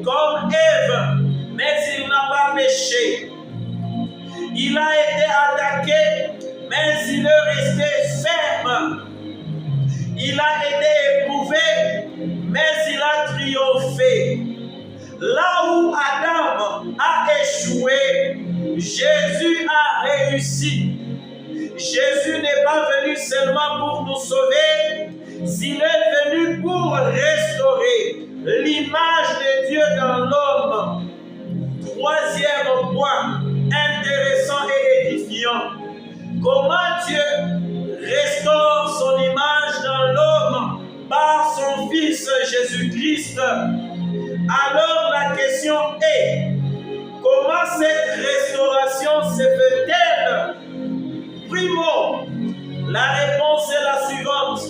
comme Ève, mais il n'a pas péché. Il a été attaqué, mais il est resté ferme. Il a été éprouvé, mais il a triomphé. Là où Adam a échoué, Jésus a réussi. Jésus n'est pas venu seulement pour nous sauver, il est venu pour restaurer l'image de Dieu dans l'homme. Troisième point, intéressant et édifiant. Comment Dieu restaure son image dans l'homme par son Fils Jésus-Christ? Alors la question est, comment cette restauration se fait-elle? Primo, la réponse est la suivante.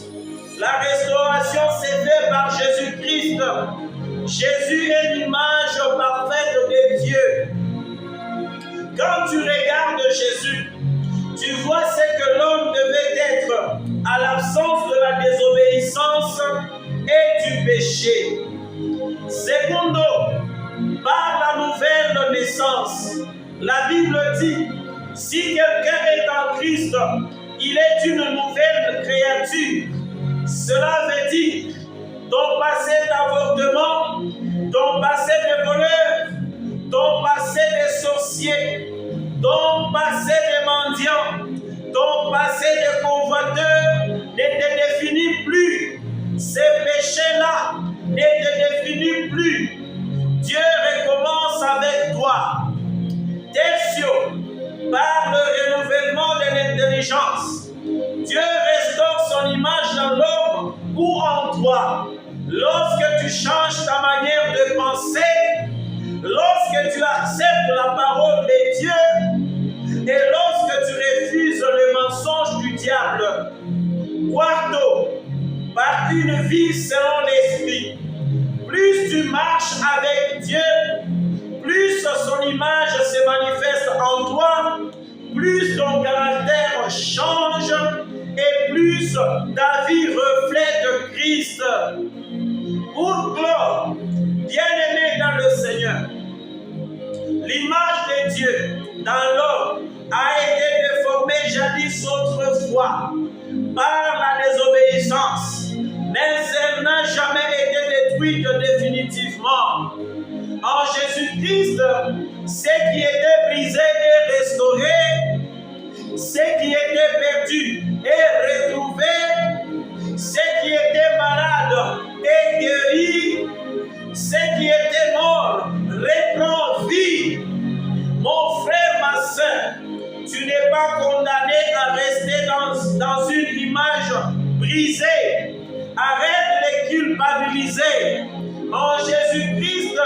La restauration s'est faite par Jésus-Christ. Jésus est l'image parfaite de Dieu. Quand tu regardes Jésus, tu vois ce que l'homme devait être à l'absence de la désobéissance et du péché. Secondo, par la nouvelle naissance, la Bible dit, si quelqu'un est en Christ, il est une nouvelle créature. Cela veut dire ton passé d'avortement, ton passé de voleur, ton passé de sorcier, ton passé de mendiant, ton passé de convoiteur ne te définit plus. Ces péchés-là ne te définit plus. Dieu recommence avec toi. Tertio, par le renouvellement de l'intelligence, Dieu restaure son image dans l'homme ou en toi. Lorsque tu changes ta manière de penser, lorsque tu acceptes la parole de Dieu et lorsque tu refuses le mensonge du diable. Quarto, par une vie selon l'esprit. Plus tu marches avec Dieu, plus son image se manifeste en toi, plus ton caractère change et plus ta vie reflète Christ. Pour clore, bien-aimé dans le Seigneur, l'image de Dieu dans l'homme a été déformée jadis autrefois par la désobéissance, mais elle n'a jamais été détruite définitivement. En Jésus-Christ, ce qui était brisé est restauré, ce qui était perdu est retrouvé, ce qui était malade est guéri, ce qui était mort reprend vie. Mon frère, ma soeur, tu n'es pas condamné à rester dans une image brisée. Arrête de les culpabiliser. En Jésus-Christ,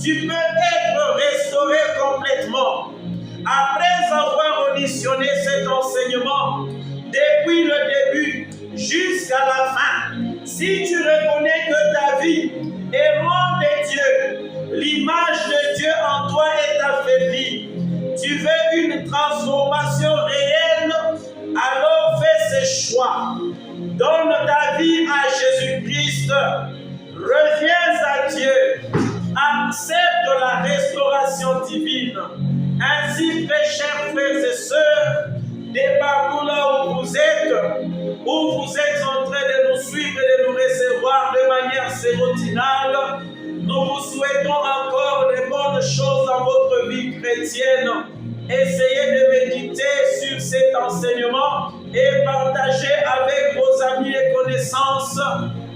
tu peux être restauré complètement. Après avoir auditionné cet enseignement, depuis le début jusqu'à la fin, si tu reconnais que ta vie est loin de Dieu, l'image de Dieu en toi est affaiblie, tu veux une transformation réelle, alors fais ce choix. Donne ta vie à Jésus-Christ. Reviens à Dieu. Accepte la restauration divine. Ainsi, très chers frères et sœurs, de partout là où vous êtes en train de nous suivre et de nous recevoir de manière sérotinale, nous vous souhaitons encore de bonnes choses dans votre vie chrétienne. Essayez de méditer sur cet enseignement et partagez avec vos amis et connaissances.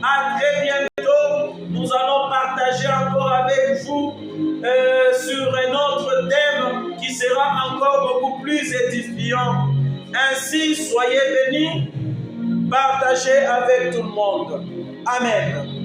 À très bientôt. Nous allons partager encore avec vous sur un autre thème qui sera encore beaucoup plus édifiant. Ainsi, soyez bénis, partagez avec tout le monde. Amen.